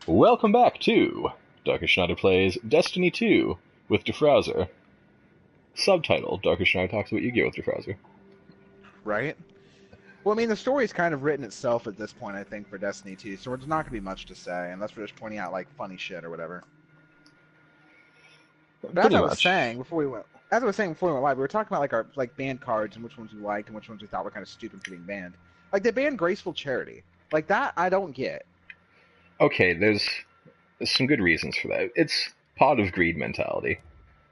Welcome back to Dr. Schneider Plays Destiny 2 with Defrowser. Subtitle, Dr. Schneider talks about Yu-Gi-Oh! With Defrowser. Right? Well, I mean, the story's kind of written itself at this point, I think, for Destiny 2, so there's not going to be much to say, unless we're just pointing out, like, funny shit or whatever. But as I was saying before we went live, we were talking about, like, our banned cards and which ones we liked and which ones we thought were kind of stupid for being banned. Like, they banned Graceful Charity. Like, that I don't get. Okay, there's some good reasons for that. It's pot of greed mentality.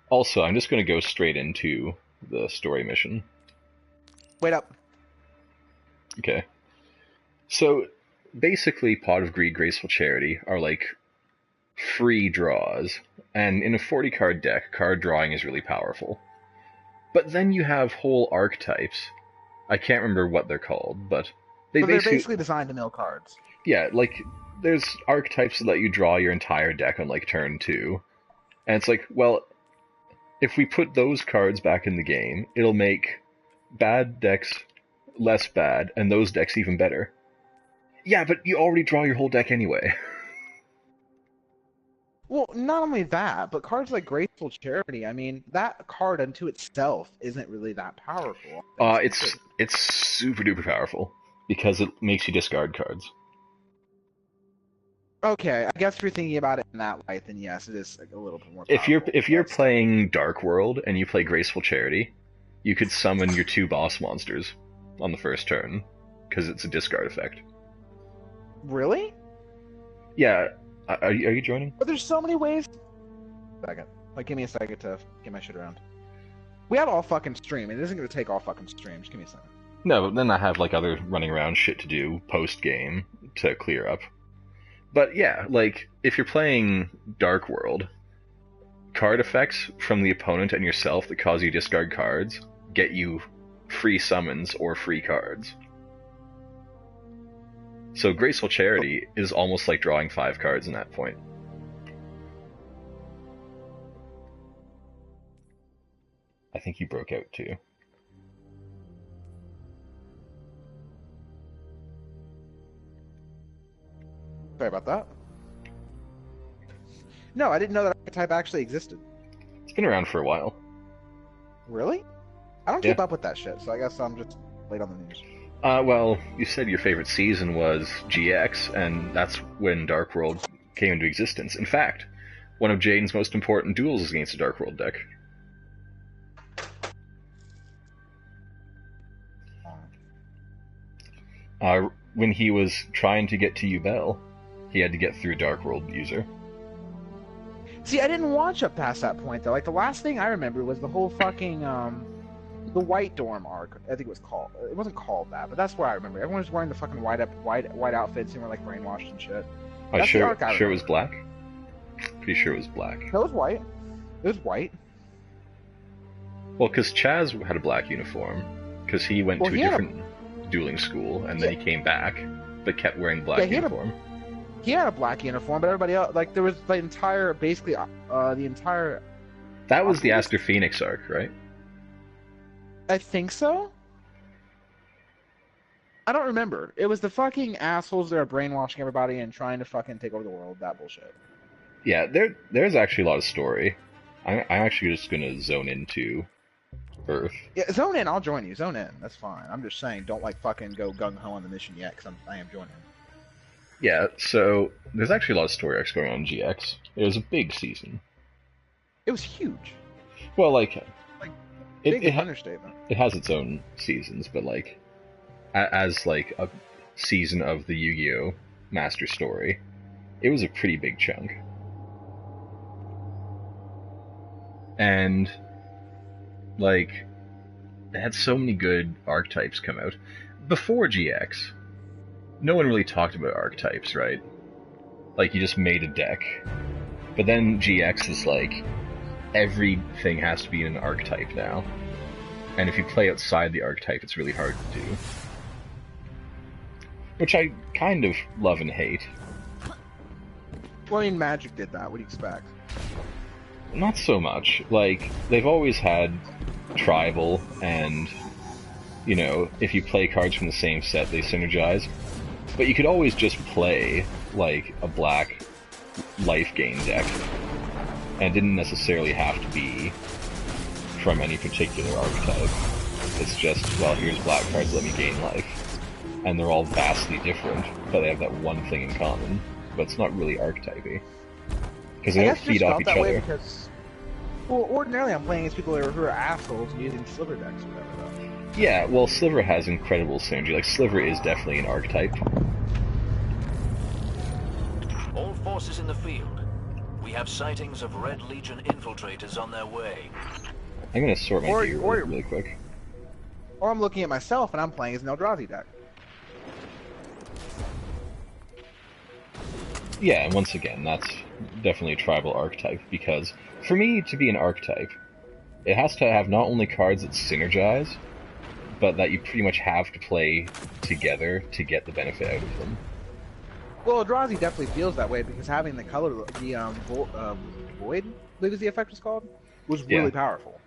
Also, I'm just going to go straight into the story mission. Wait up. Okay. So, basically, pot of greed, graceful charity are like free draws, and in a 40-card deck, card drawing is really powerful. But then you have whole archetypes. I can't remember what they're called, but they're basically designed to mill cards. Yeah, like, there's archetypes that let you draw your entire deck on, like, turn 2. And it's like, well, if we put those cards back in the game, it'll make bad decks less bad, and those decks even better. Yeah, but you already draw your whole deck anyway. Well, not only that, but cards like Graceful Charity, I mean, that card unto itself isn't really that powerful. It's super duper powerful, because it makes you discard cards. Okay, I guess if you're thinking about it in that light, then yes, it is a little bit more powerful. If you're playing Dark World and you play Graceful Charity, you could summon your 2 boss monsters on the first turn, because it's a discard effect. Really? Yeah. Are you joining? But there's so many ways. Second. Like, give me a second to get my shit around. We have all fucking stream. It isn't going to take all fucking stream. Just give me a second. No, but then I have, like, other running around shit to do post-game to clear up. But yeah, like, if you're playing Dark World, card effects from the opponent and yourself that cause you to discard cards get you free summons or free cards. So Graceful Charity is almost like drawing 5 cards in that point. I think you broke out too. Sorry about that. No, I didn't know that archetype actually existed. It's been around for a while. Really? I don't keep up with that shit, so I guess I'm just late on the news. Well, you said your favorite season was GX, and that's when Dark World came into existence. In fact, one of Jaden's most important duels is against a Dark World deck. When he was trying to get to Yubel, he had to get through a Dark World user. See, I didn't watch up past that point, though. Like, the last thing I remember was the whole fucking, the White Dorm arc, I think it was called. It wasn't called that, but that's where I remember. Everyone was wearing the fucking white outfits and were, like, brainwashed and shit. That's sure it was black? Pretty sure it was black. No, it was white. It was white. Well, because Chaz had a black uniform, because he went to a different dueling school, and then he came back, but kept wearing the black uniform. He had a black uniform, but everybody else, like, there was the entire, basically, the entire... That was the Aster Phoenix arc, right? I think so? I don't remember. It was the fucking assholes that are brainwashing everybody and trying to fucking take over the world, that bullshit. Yeah, there's actually a lot of story. I'm actually just gonna zone into Earth. Yeah, zone in, I'll join you. Zone in, that's fine. I'm just saying, don't, like, fucking go gung-ho on the mission yet, because I am joining. Yeah, so there's actually a lot of story arcs going on in GX. It was a big season. It was huge. Well, like big understatement. It has its own seasons, but like as like a season of the Yu-Gi-Oh! Master Story, it was a pretty big chunk. And like it had so many good archetypes come out. Before GX, no one really talked about archetypes, right? Like, you just made a deck. But then GX is like, everything has to be in an archetype now. And if you play outside the archetype, it's really hard to do. Which I kind of love and hate. Well, I mean, Magic did that. What do you expect? Not so much. Like, they've always had tribal, and, you know, if you play cards from the same set, they synergize. But you could always just play, like, a black life gain deck, and didn't necessarily have to be from any particular archetype. It's just, well, here's black cards, let me gain life. And they're all vastly different, but they have that one thing in common. But it's not really archetypy. Because they don't feed off each other. Because, well, ordinarily I'm playing against people who are assholes and using sliver decks or whatever, though. Yeah, well, Sliver has incredible synergy. Like, Sliver is definitely an archetype. All forces in the field. We have sightings of Red Legion infiltrators on their way. I'm gonna sort my gear really quick. Or I'm looking at myself and I'm playing as an Eldrazi deck. Yeah, and once again, that's definitely a tribal archetype, because for me to be an archetype, it has to have not only cards that synergize, but that you pretty much have to play together to get the benefit out of them. Well, Eldrazi definitely feels that way because having the color, the Void, I believe is the effect was called, was really powerful.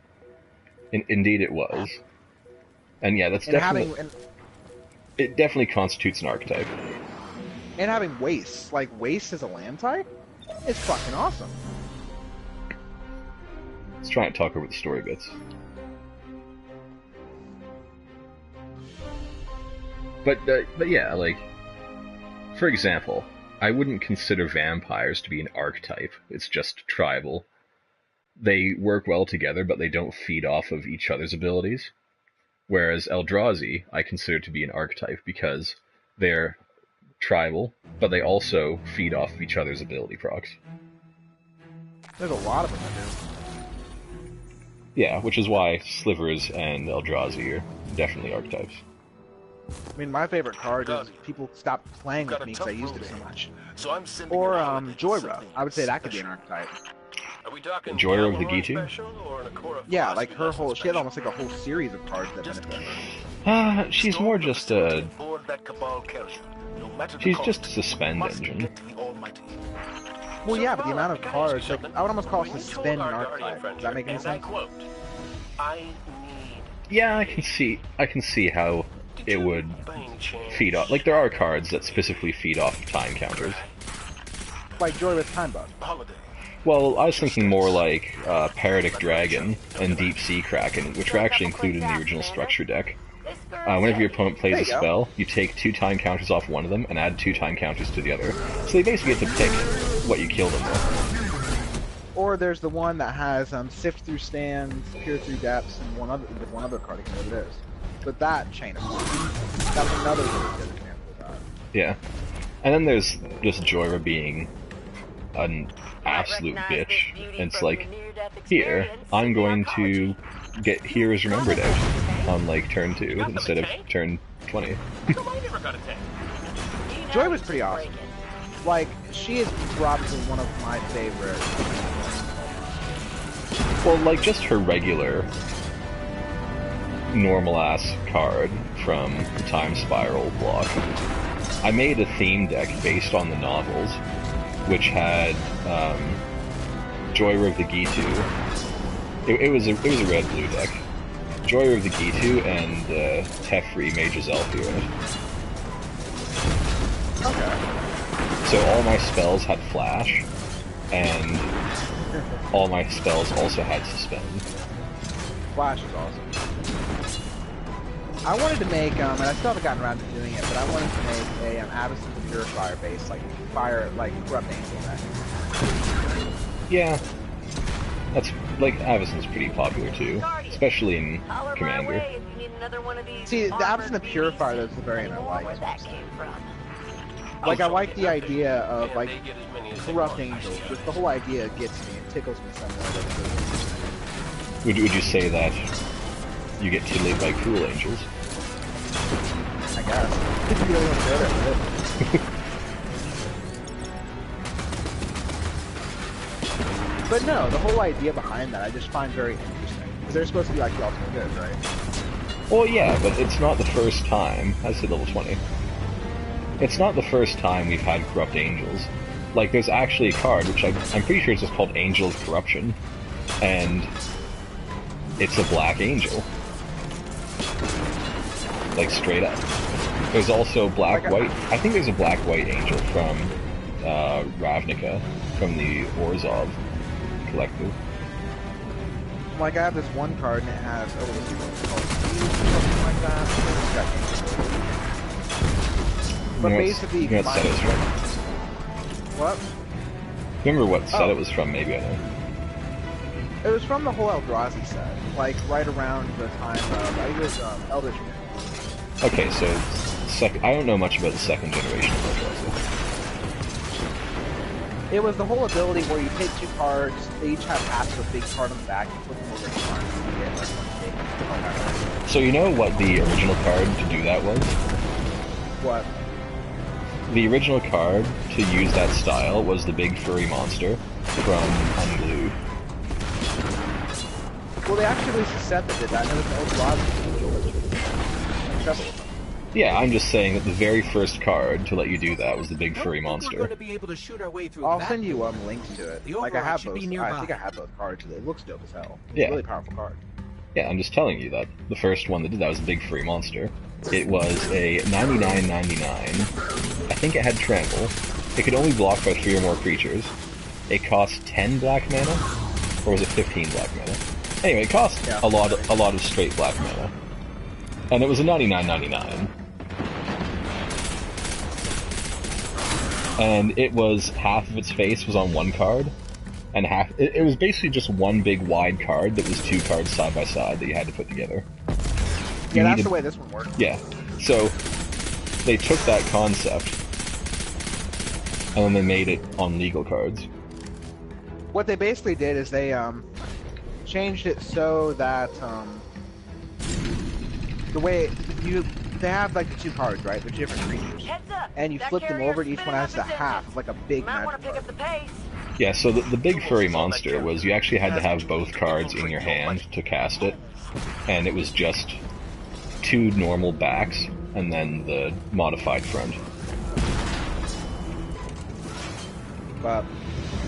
Indeed, it was. And yeah, that's definitely. It definitely constitutes an archetype. And having Waste, like Waste as a land type, is fucking awesome. Let's try and talk over the story bits. But yeah, like, for example, I wouldn't consider vampires to be an archetype. It's just tribal. They work well together, but they don't feed off of each other's abilities. Whereas Eldrazi, I consider to be an archetype because they're tribal, but they also feed off of each other's ability procs. There's a lot of them that do. Yeah, which is why Slivers and Eldrazi are definitely archetypes. I mean, my favorite card is people stopped playing with me because I used it so much. Or Joyra. I would say that could be an archetype. Joyra of the Gitu? Yeah, like her whole, she had almost like a whole series of cards that benefit her. She's more just a... She's just a suspend engine. Well, yeah, but the amount of cards, like, I would almost call it suspend an archetype. Does that make any sense? Yeah, I can see how it would feed off. Like, there are cards that specifically feed off time counters. Like Joyra's Time Bug. Well, I was thinking more like Paradic Dragon and Deep Sea Kraken, which were actually included in the original structure deck. Whenever your opponent plays a spell, you take 2 time counters off one of them and add 2 time counters to the other. So they basically get to pick what you kill them with. Or there's the one that has Sift Through Stands, Peer Through Depths, and one other card, I can't remember what it is. But that chain of cards, that was another really good example of that. Yeah. And then there's just Joyra being an absolute bitch. And it's like, here, I'm going to get Heroes Remembered out on like turn 2 instead of turn 20. Joy was pretty awesome. Like, she is probably one of my favorite. Well, like, just her regular normal-ass card from the Time Spiral block. I made a theme deck based on the novels, which had Joyra of the Gitu. It was a red-blue deck. Joyra of the Gitu and Teferi Mage's Elf in it. Okay. So all my spells had Flash, and all my spells also had Suspend. Flash is awesome. I wanted to make, and I still haven't gotten around to doing it, but I wanted to make a Avacyn the Purifier base, like fire, like Corrupt Angel deck. Yeah, that's like Avacyn's pretty popular too, especially in Commander. See, the Avacyn the Purifier, that's the variant I like. Like, I like the idea of, like, Corrupt Angels. Just the whole idea gets me. It tickles me somewhere. Would you say that you get titillated by Cruel Angels? I guess. If you don't want to go there with it. But no, the whole idea behind that I just find very interesting. Because they're supposed to be like the ultimate good, right? Well, yeah, but it's not the first time. I said level 20. It's not the first time we've had Corrupt Angels. Like, there's actually a card, which I'm pretty sure it's just called Angel of Corruption, and it's a black angel. Like, straight up. There's also black-white. I think there's a black-white angel from Ravnica from the Orzhov collective. Like, I have this one card and it has, oh, this is called Speed or something like that. But basically, You know what set it was from? What? Remember what set it was from, maybe I know. It was from the whole Eldrazi set, like right around the time of, I think it was Eldritch Moon. Okay, so I don't know much about the second generation of Eldrazi. It was the whole ability where you take 2 cards, they each have half of a big card on the back, you put them over the front, and you get like one big. So you know what the original card to do that was? What? The original card to use that style was the big furry monster from Unglued. Well, they actually released a set that did that, and it was an Eldrazi Angel. Several of them. Yeah, I'm just saying that the very first card to let you do that was the big furry We're monster. going to be able to shoot our way through I'll that send you door. links to it. The Like, I override have should those. be nearby. I think I have those cards. It looks dope as hell. It's Yeah. a really powerful card. Yeah, I'm just telling you that the first one that did that was the big furry monster. It was a 99.99. I think it had trample. It could only block by 3 or more creatures. It cost 10 black mana, or was it 15 black mana? Anyway, it cost a lot of straight black mana, and it was a 99.99. And it was half of its face was on one card, and half it was basically just one big wide card that was 2 cards side by side that you had to put together. Yeah, that's the way this one works. Yeah. So they took that concept and then they made it on legal cards. What they basically did is they changed it so that the way they have like the 2 cards, right? They're different creatures, and you flip them over, and each one has the half of like a big magic card. Yeah, so the big furry monster was you actually had to have both cards in your hand to cast it, and it was just 2 normal backs and then the modified front. But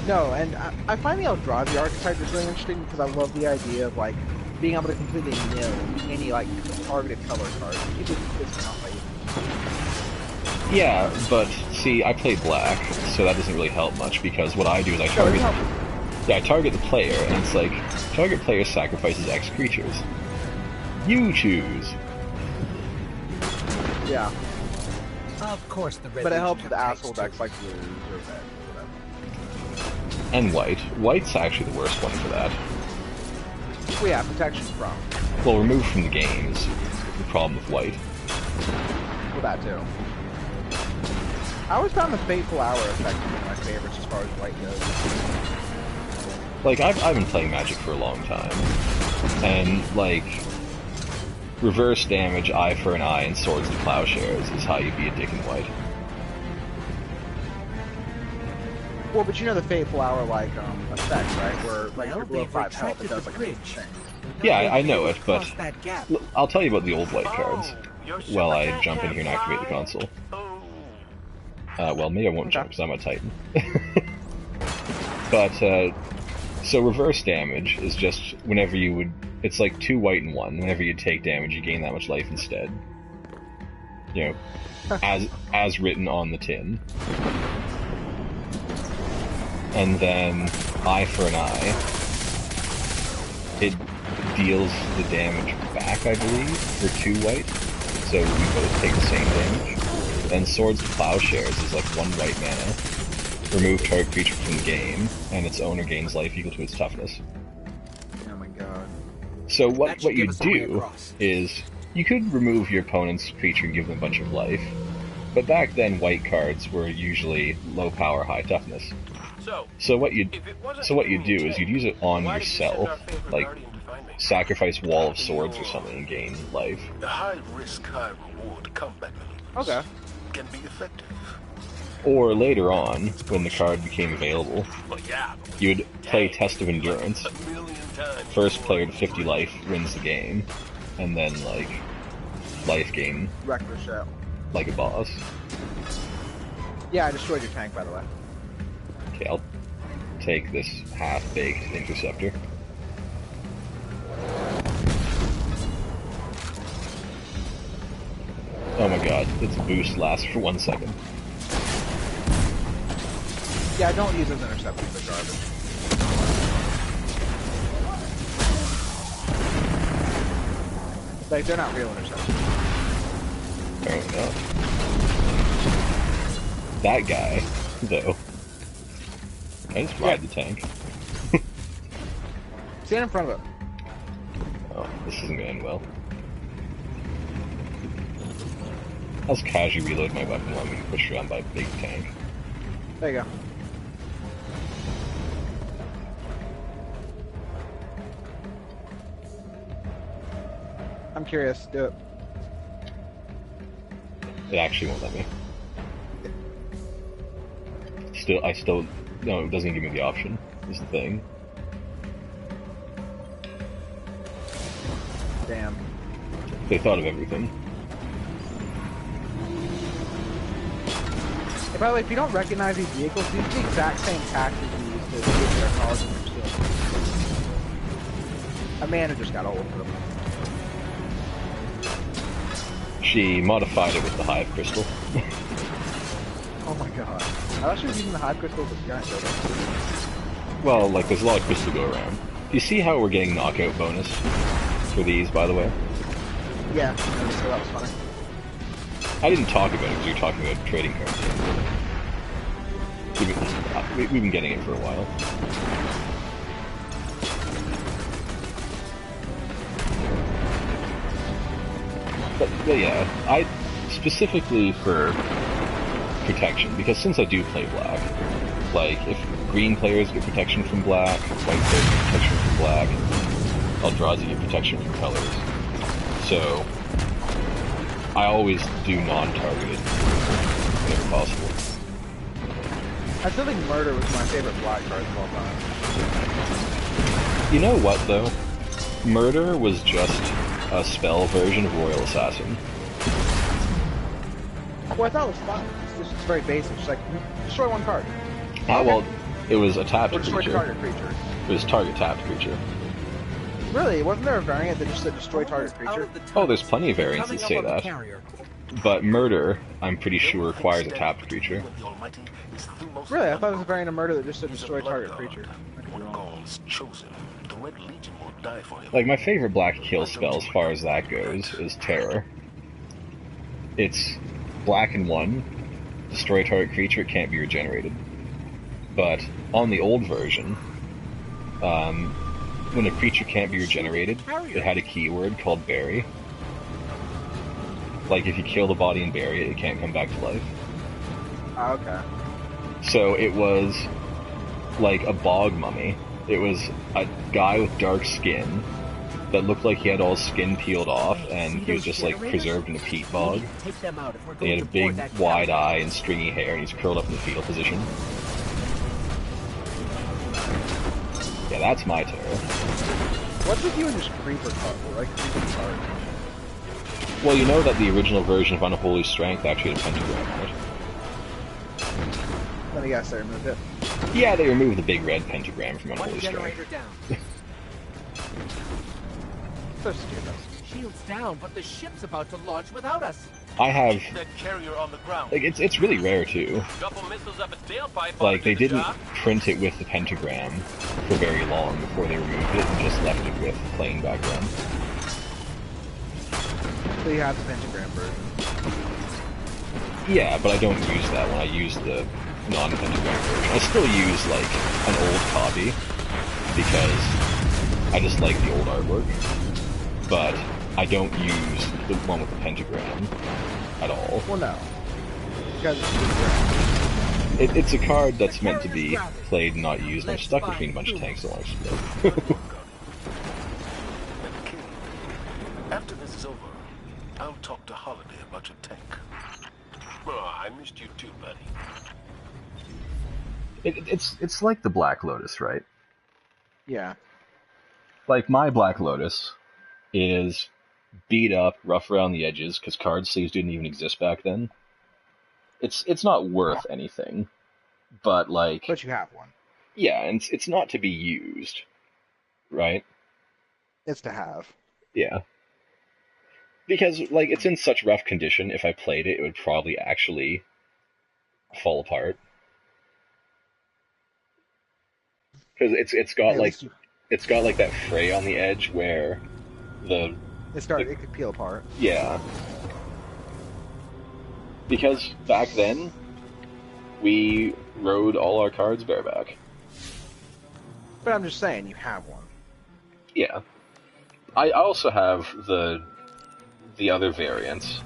no, and I find the Eldrazi archetype is really interesting because I love the idea of like being able to completely nil any like targeted color cards. People piss me off by it. Yeah, but see, I play black, so that doesn't really help much because what I do is I target the player, and it's like target player sacrifices X creatures. You choose. Yeah, Of course, the red but it Legion helps with have asshole tanks, decks like blues or red or whatever. And white. White's actually the worst one for that. Well, yeah, protection from. Well, removed from the game is the problem with white. Well, that too. I always found the Fateful Hour effect one of my favorites as far as white goes. Like, I've been playing Magic for a long time, and, like, reverse damage, eye for an eye, and swords to plowshares is how you be a dick in white. Well, but you know the Fateful Hour like effect, right? Where like Well, you're below they've 5 health, it retracted does the like a big bridge. thing. Yeah, I know it, but Cross that gap. I'll tell you about the old white cards You're while I super jump in here and activate the console. Oh. Well, maybe I won't Okay. jump because I'm a Titan. But, so reverse damage is just whenever you would... It's like 2 white and 1. Whenever you take damage, you gain that much life instead. You know, as written on the tin. And then, eye for an eye. It deals the damage back, I believe, for 2 white. So we both take the same damage. Then Swords to Plowshares is like 1 white mana. Remove target creature from the game, and its owner gains life equal to its toughness. Oh my god. So That what should you give us a way do across. is, you could remove your opponent's creature and give them a bunch of life, but back then white cards were usually low power, high toughness. So what you do is you'd use it on yourself, like sacrifice Wall of Swords or something and gain life. The high risk, high reward combat Okay. can be effective. Or later on, when the card became available, But yeah, you would play Test of Endurance. a million times. First player to 50 life wins the game, and then like life gain Ricochet. like a boss. Yeah, I destroyed your tank by the way. Okay, I'll take this half-baked interceptor. Oh my god, its boost lasts for 1 second. Yeah, don't use those interceptors, they're garbage. Like, they're not real interceptors. Fair enough. That guy, though. I just ride the tank. Stand in front of it. Oh, this isn't going to end well. I'll just casually reload my weapon while I'm being pushed around by a big tank. There you go. I'm curious. Do it. It actually won't let me. No, it doesn't give me the option, is the thing. Damn. They thought of everything. Hey, by the way, if you don't recognize these vehicles, these are the exact same taxes you use to get their cars when you're stealing. A manager just got old for them. She modified it with the Hive Crystal. Oh my god. I thought she was using the Hive Crystal as a giant building. Well, like, there's a lot of crystal go around. Do you see how we're getting knockout bonus for these, by the way? Yeah, so that was funny. I didn't talk about it because you're talking about trading cards. We've been getting it for a while. But yeah, I specifically for protection, because since I do play black, like if green players get protection from black, white players get protection from black, Eldrazi get protection from colors. So I always do non-targeted whenever possible. I still think Murder was my favorite black card of all time. You know what though? Murder was just a spell version of Royal Assassin. Well, I thought it was fun. It's just very basic. It's like, destroy one card. Well, it was a tapped Or destroy creature. target creature. It was target tapped creature. Really? Wasn't there a variant that just said destroy target creature? Oh, there's plenty of variants that say that. But Murder, I'm pretty sure, requires a tapped creature. Really? I thought it was a variant of Murder that just said destroy target creature. I could be wrong. Gauls chosen, the Red Legion will die for him. Like, my favorite black kill spell, as far as that goes, is Terror. It's black and 1, destroy target creature, it can't be regenerated. But on the old version, when a creature can't be regenerated, it had a keyword called bury. Like, if you kill the body and bury it, it can't come back to life. Oh, okay. So it was like a bog mummy. It was a guy with dark skin that looked like he had all his skin peeled off, and he was just like preserved in a peat bog. He had a big wide eye and stringy hair, and he's curled up in the fetal position. Yeah, that's my terror. What's with you and this creeper card? Like creeper card. Well, you know that the original version of Unholy Strength actually had a pentagram on it. Let me guess, I removed it. Yeah, they removed the big red pentagram from One Unholy Strength. generator down. So stupid. Shields down, but the ship's about to launch without us. I have, That carrier on the ground. like, it's really rare too. Couple missiles up its tailpipe. Like, they didn't print it with the pentagram for very long before they removed it and just left it with plain background. So you have the pentagram version. Yeah, but I don't use that one. I use the non-pentagram version. I still use, like, an old copy because I just like the old artwork. But I don't use the one with the pentagram at all. Well, no. Because It's a card that's meant to be played and not used. I'm stuck between a bunch of tanks and explode. After this is over, I'll talk to Holiday about your tank. Oh, I missed you too, buddy. It's like the Black Lotus, right? yeah. Like, my Black Lotus is beat up, rough around the edges, because card sleeves didn't even exist back then. It's not worth anything, but, like... But you have one. Yeah, and it's not to be used, right? It's to have. Yeah. Because, like, it's in such rough condition, if I played it, it would probably actually fall apart. because it's got Hey, at like least you- it's got like that fray on the edge where the it could peel apart. yeah. Because back then we rode all our cards bareback. But I'm just saying, you have one. Yeah. I also have the other variants.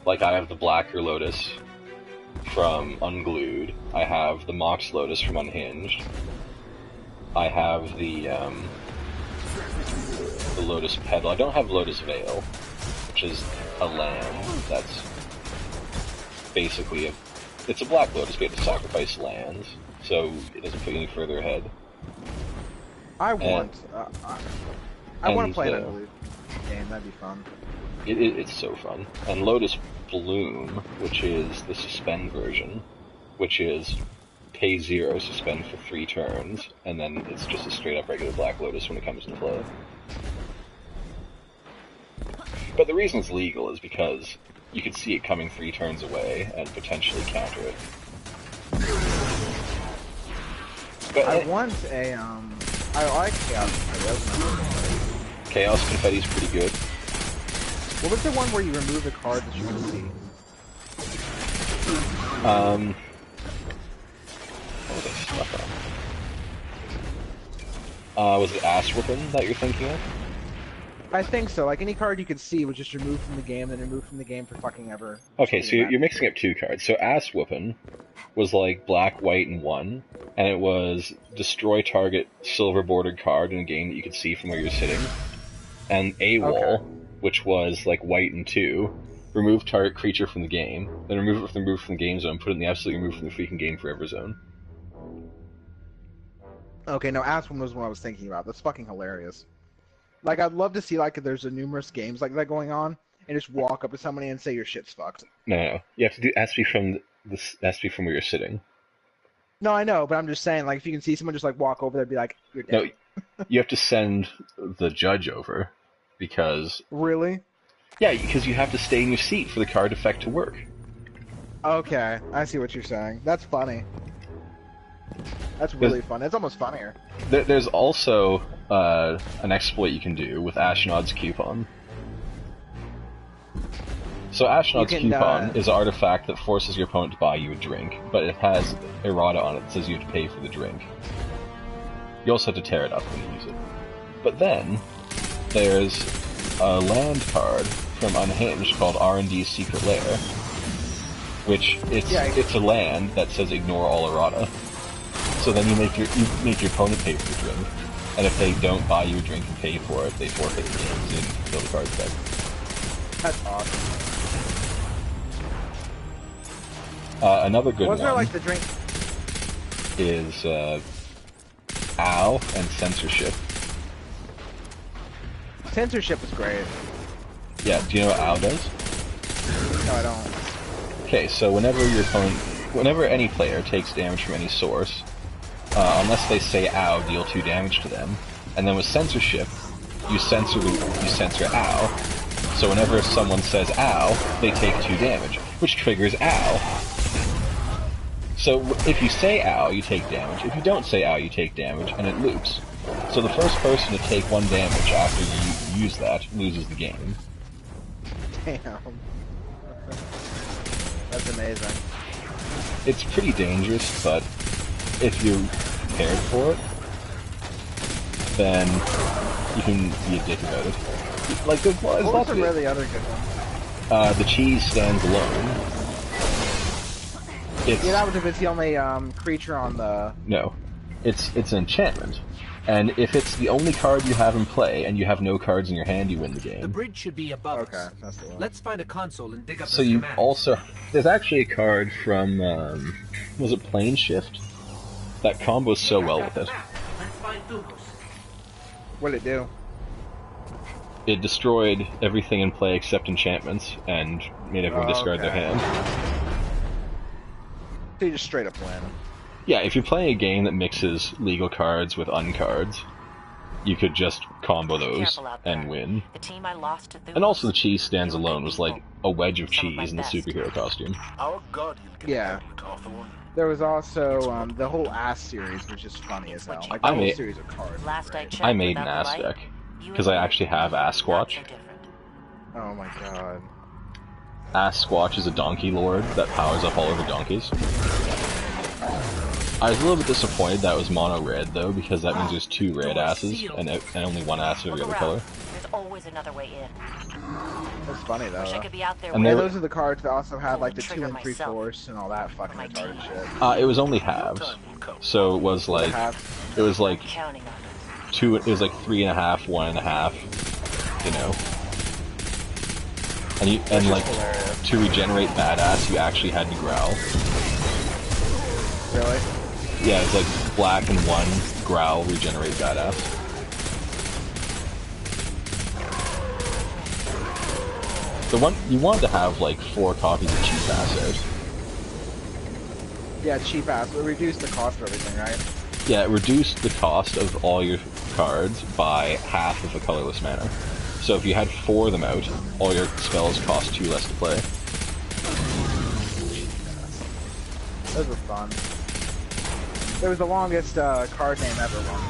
Like I have the Blacker Lotus from Unglued. I have the Mox Lotus from Unhinged. I have the Lotus Petal. I don't have Lotus Veil, which is a land that's basically it's a Black Lotus, but you have to sacrifice lands, so it doesn't put you any further ahead. I want to play an Unglued game. That'd be fun. It's so fun. And Lotus Bloom, which is the suspend version, which is pay 0, suspend for 3 turns, and then it's just a straight up regular Black Lotus when it comes into play. But the reason it's legal is because you could see it coming 3 turns away and potentially counter it. But I want a I like Chaos Confetti. Chaos Confetti's pretty good. What was the one where you remove the card that you can see? What was I stuck on? Was it Ass Whoopin' that you're thinking of? I think so. Like any card you could see was just removed from the game, then removed from the game for fucking ever. Okay, so you're mixing up 2 cards. So Ass Whoopin' was like black, white, and 1, and it was destroy target silver bordered card in a game that you could see from where you're sitting. And AWOL, which was like white and 2, remove target creature from the game, then remove it from the game zone, put it in the absolutely remove from the freaking game forever zone. Okay, no, Ass One was what I was thinking about. That's fucking hilarious. Like, I'd love to see, like, if there's a numerous games like that going on, and just walk up to somebody and say your shit's fucked. No. You have to do has to be from where you're sitting. No, I know, but I'm just saying, like, if you can see someone just, like, walk over there and be like, you're dead. No, you have to send the judge over, because... Really? Yeah, because you have to stay in your seat for the card effect to work. Okay, I see what you're saying. That's funny. That's really fun. It's almost funnier. There's also an exploit you can do with Ashnod's Coupon. So Ashnod's Coupon is an artifact that forces your opponent to buy you a drink, but it has errata on it that says you have to pay for the drink. You also have to tear it up when you use it. But then, there's a land card from Unhinged called R&D's Secret Lair, which it's a land that says ignore all errata. So then you make your opponent pay for the drink, and if they don't buy you a drink and pay for it, they forfeit the game, so you didn't kill the card effect. That's awesome. Another good Was one there, like, the drink? Is OW and censorship. Censorship is great. Yeah, do you know what OW does? No, I don't. Okay, so whenever any player takes damage from any source, unless they say OW, deal 2 damage to them. And then with censorship, you censor OW. So whenever someone says OW, they take 2 damage, which triggers OW. So if you say OW, you take damage. If you don't say OW, you take damage, and it loops. So the first person to take 1 damage after you use that loses the game. Damn. That's amazing. It's pretty dangerous, but if you're prepared for it, then you can be a dick about it. Like, there's What was lots some of really other good ones? The cheese stands alone. Yeah, that was if it's the only creature on the... No. It's an enchantment. And if it's the only card you have in play, and you have no cards in your hand, you win the game. The bridge should be above us. Okay, that's the one. Let's find a console and dig up So the you schematics. also... There's actually a card from, was it Plane Shift? That combos so well with it. Let's find Thumos. What'd it do? It destroyed everything in play except enchantments, and made everyone discard their hand. So you just straight up win. Yeah, if you're playing a game that mixes legal cards with uncards, you could just combo those Careful out there. and win. The team I lost to Thumos, And also the cheese stands they were alone good was like people. a wedge of Some of my cheese in the best. superhero costume. Our guardian can Yeah. handle it, Hawthorne. There was also the whole Ass series was just funny as hell. Like the I whole made- series of cards. Last I Right? checked, I made an without the ass light, deck you because and I me, actually have not so Asquatch. different. Oh my god. Asquatch is a donkey lord that powers up all over donkeys. I was a little bit disappointed that it was mono red though, because that means there's 2 red asses and only 1 ass of every Look other around. color. There's always another way in. That's funny though. Wish I could be out there And with And they you. those are the cards that also had like the 2 Trigger and 3 myself. fourths and all that fucking My retarded team. shit. It was only halves, Time will come. so it was like it was like Counting on it. 2. It was like 3.5, 1.5, you know. And like Hilarious. to regenerate badass, you actually had to growl. Really? Yeah, it's like black and 1 growl regenerate badass. The one you wanted to have like 4 copies of cheap ass out. Yeah, cheap ass. It reduced the cost of everything, right? Yeah, it reduced the cost of all your cards by half of a colorless mana. So if you had 4 of them out, all your spells cost 2 less to play. Those were fun. It was the longest card name ever one.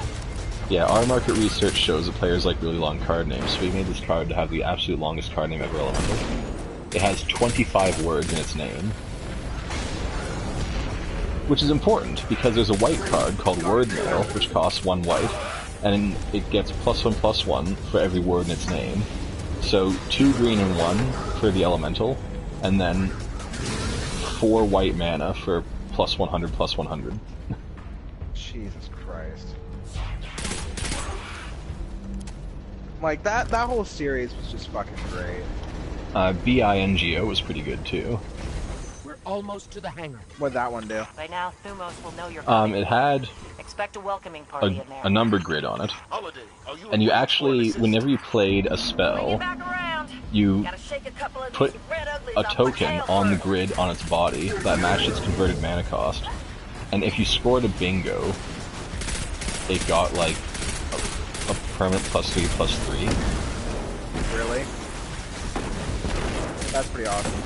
Yeah, our market research shows that players like really long card names, so we made this card to have the absolute longest card name ever elemental. It has 25 words in its name. Which is important, because there's a white card called Word Mail, which costs 1 white, and it gets +1/+1 for every word in its name. So 2 green and 1 for the elemental, and then 4 white mana for +100/+100. Jesus Christ. Like that whole series was just fucking great. Bingo was pretty good too. We're almost to the hangar. What'd that one do? By now, Thumos will know you're coming. It had Expect a welcoming party in there. a number grid on it, Holiday, are you and you available actually, for an assist? whenever you played a Bring spell, it back around. you Gotta shake a couple of put these red uglies a off my token tail on the first. grid on its body that matched its converted mana cost, and if you scored a bingo, it got like a permanent +3/+3. Really? That's pretty awesome.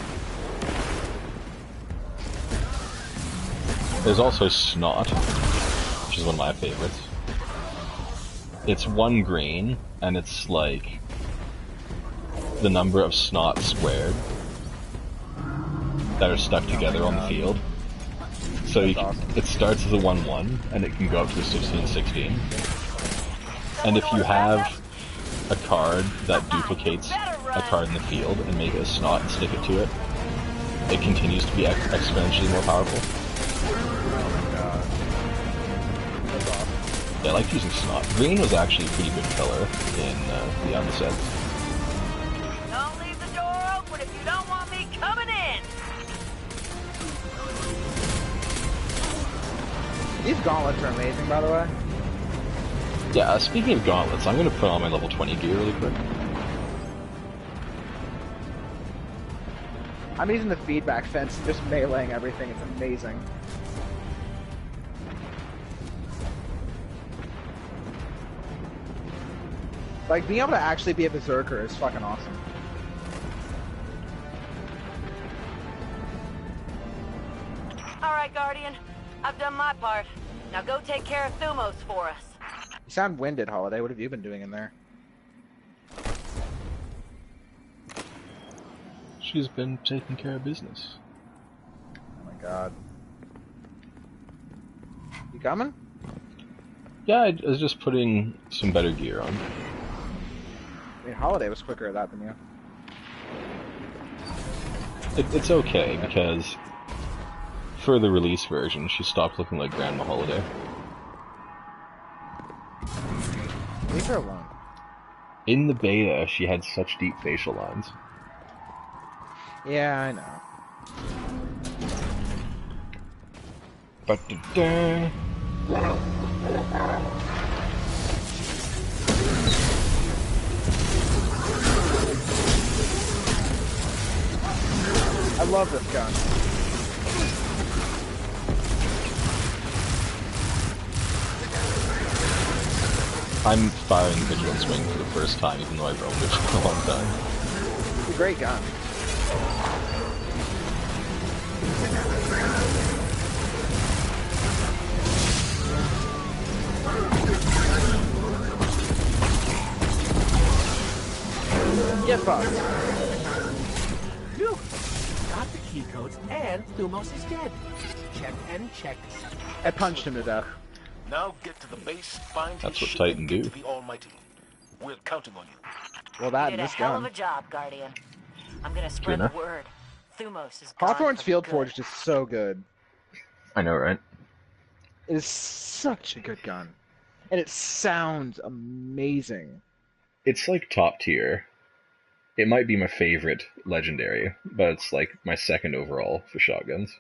There's also Snot, which is one of my favorites. It's 1 green, and it's like the number of snot squared that are stuck together on the field. So you can, it starts as a 1/1, and it can go up to a 16/16. And if you have a card that duplicates a card in the field and make it a snot and stick it to it, it continues to be exponentially more powerful. Oh my god. That's awesome. Yeah, I like using snot. Green was actually a pretty good color in the other sets. Don't leave the door open if you don't want me coming in. These gauntlets are amazing, by the way. Yeah, speaking of gauntlets, I'm going to put on my level 20 gear really quick. I'm using the feedback fence and just meleeing everything. It's amazing. Like, being able to actually be a berserker is fucking awesome. All right, Guardian. I've done my part. Now go take care of Thumos for us. You sound winded, Holiday. What have you been doing in there? She's been taking care of business. Oh my god. You coming? Yeah, I was just putting some better gear on. I mean, Holiday was quicker at that than you. It's okay, because for the release version, she stopped looking like Grandma Holiday. Leave her alone. In the beta, she had such deep facial lines. Yeah, I know. Ba-da-da. I love this gun. I'm firing Vigilance Wing for the first time, even though I've owned it for a long time. It's a great gun. Get fucked. Phew! Got the key codes, and Thumos is dead. Check and check. I punched him to death. Now get to the base, find That's his what ship, Titan and get do. to the Almighty. We're counting on you. Well, You that did and a this hell gun. of a job, Guardian. I'm gonna spread Tuna. the word. Thumos is gone Hawthorne's for Field good. Forge is just so good. I know, right? It is such a good gun. And it sounds amazing. It's like top tier. It might be my favorite legendary, but it's like my second overall for shotguns.